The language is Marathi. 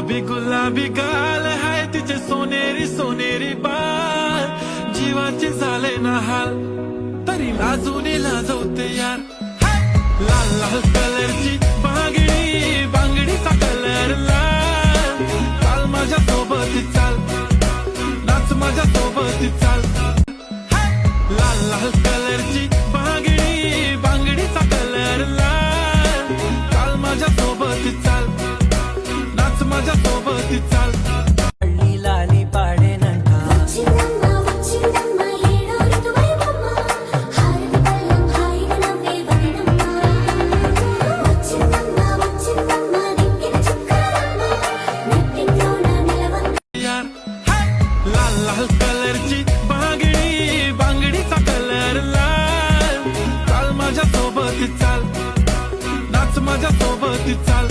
गुलाबी गुलाबी गाल हाय तिचे सोनेरी सोनेरी बाल, जीवाचे झाले ना हाल तरी लाजून लाजवते यार। लाल लाल कलरची बांगडी, बांगडीचा कलर लाल, चाल माझ्या सोबत चाल, नाच माझ्या सोबत चाल। लाल लाल कलरची बांगडी, बांगडीचा कलर लाल, चाल माझ्या सोबत चाल, नाच माझ्या सोबत चाल। लाली पाडे नंटा लाल लाल कलरची बांगडी, बांगडीचा कलर लाल, चाल माझ्या सोबत चाल, नाच माझ्या सोबत चाल।